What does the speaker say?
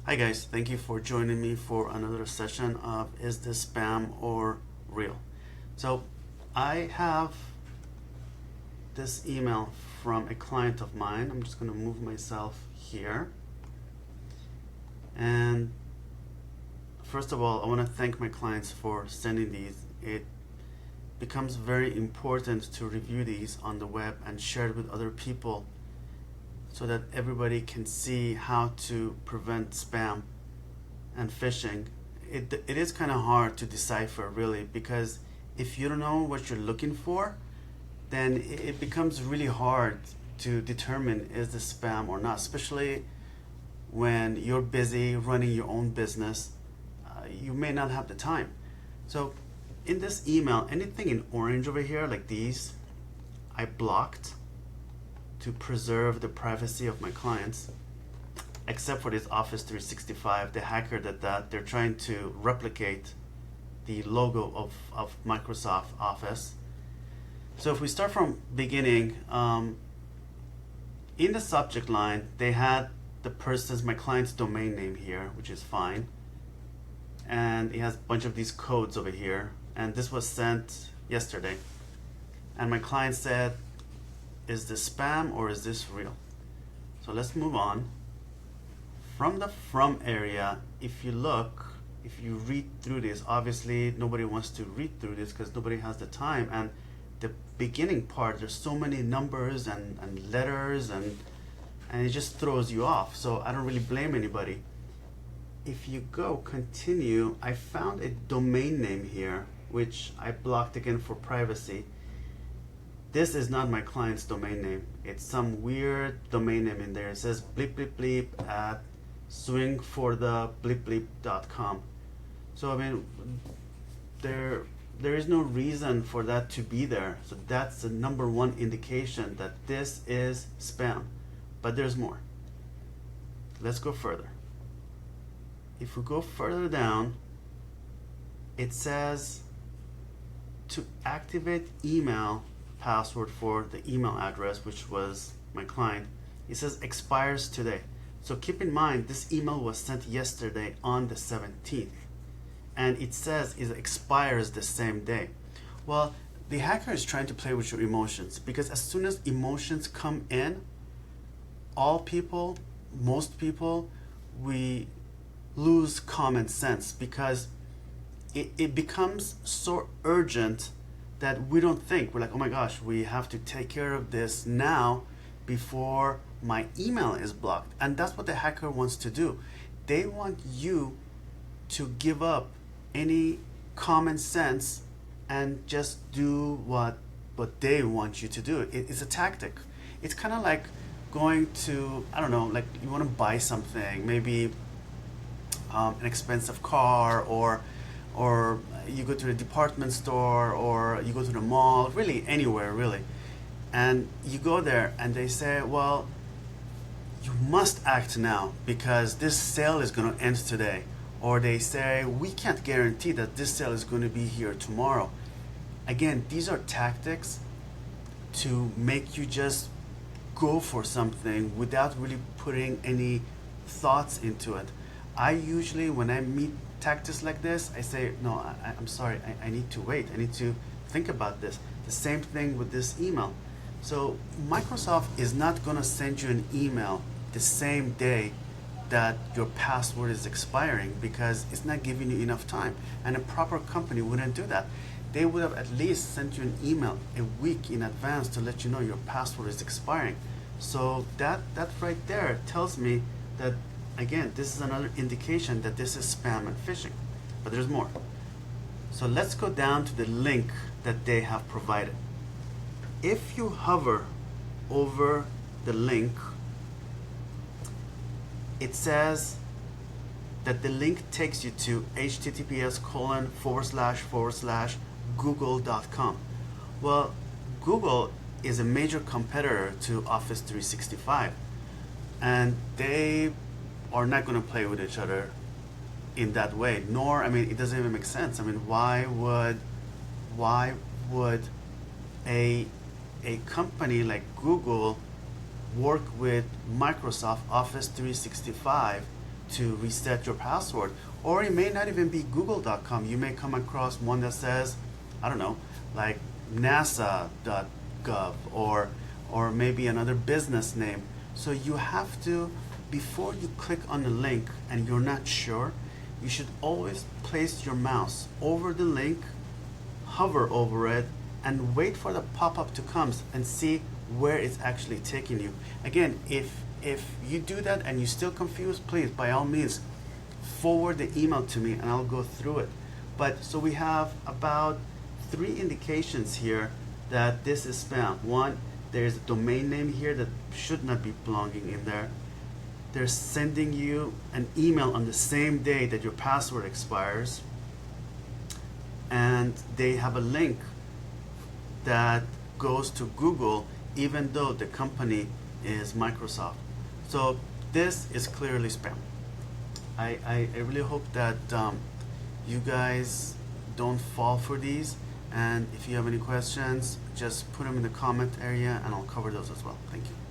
Hi guys, thank you for joining me for another session of Is This Spam or Real? So I have this email from a client of mine. I'm just going to move myself here. And first of all, I want to thank my clients for sending these. It becomes very important to review these on the web and share it with other people so that everybody can see how to prevent spam and phishing. It is kind of hard to decipher really, because if you don't know what you're looking for, then it becomes really hard to determine is this spam or not, especially when you're busy running your own business. You may not have the time. So in this email, anything in orange over here like these, I blocked to preserve the privacy of my clients, except for this Office 365. The hacker did that. They're trying to replicate the logo of Microsoft Office. So if we start from beginning, in the subject line, they had my client's domain name here, which is fine. And it has a bunch of these codes over here. And this was sent yesterday. And my client said, is this spam or is this real? So let's move on. From the from area, if you read through this, obviously nobody wants to read through this because nobody has the time. And the beginning part, there's so many numbers and letters and it just throws you off. So I don't really blame anybody. If you go continue, I found a domain name here, which I blocked again for privacy. This is not my client's domain name. It's some weird domain name in there. It says bleep bleep bleep at swingforthebleepbleep.com. So I mean, there is no reason for that to be there. So that's the number one indication that this is spam. But there's more. Let's go further. If we go further down, it says to activate email password for the email address, which was my client. It says expires today. So keep in mind, this email was sent yesterday on the 17th. And it says it expires the same day. Well, the hacker is trying to play with your emotions, because as soon as emotions come in, most people, we lose common sense, because it becomes so urgent that we don't think. We're like, oh my gosh, we have to take care of this now before my email is blocked. And that's what the hacker wants to do. They want you to give up any common sense and just do what they want you to do. It's a tactic. It's kind of like going to, I don't know, like you want to buy something, maybe an expensive car, or you go to the department store, or you go to the mall, really anywhere really, and you go there and they say, well, you must act now because this sale is going to end today. Or they say, we can't guarantee that this sale is going to be here tomorrow. Again, these are tactics to make you just go for something without really putting any thoughts into it. I usually, when I meet tactics like this, I say, no, I'm sorry, I need to wait. I need to think about this. The same thing with this email. So Microsoft is not going to send you an email the same day that your password is expiring, because it's not giving you enough time. And a proper company wouldn't do that. They would have at least sent you an email a week in advance to let you know your password is expiring. So that right there tells me that, again, this is another indication that this is spam and phishing. But there's more. So let's go down to the link that they have provided. If you hover over the link, it says that the link takes you to https://google.com. Well, Google is a major competitor to Office 365, and they are not going to play with each other in that way. Nor, I mean, it doesn't even make sense. I mean, why would a company like Google work with Microsoft Office 365 to reset your password. Or it may not even be google.com. You may come across one that says, I don't know, like nasa.gov or maybe another business name. So you have to, before you click on the link and you're not sure, you should always place your mouse over the link, hover over it, and wait for the pop-up to come and see where it's actually taking you. Again, if you do that and you're still confused, please, by all means, forward the email to me and I'll go through it. But so we have about 3 indications here that this is spam. One, there's a domain name here that should not be belonging in there. They're sending you an email on the same day that your password expires. And they have a link that goes to Google even though the company is Microsoft. So this is clearly spam. I really hope that you guys don't fall for these, and if you have any questions, just put them in the comment area and I'll cover those as well. Thank you.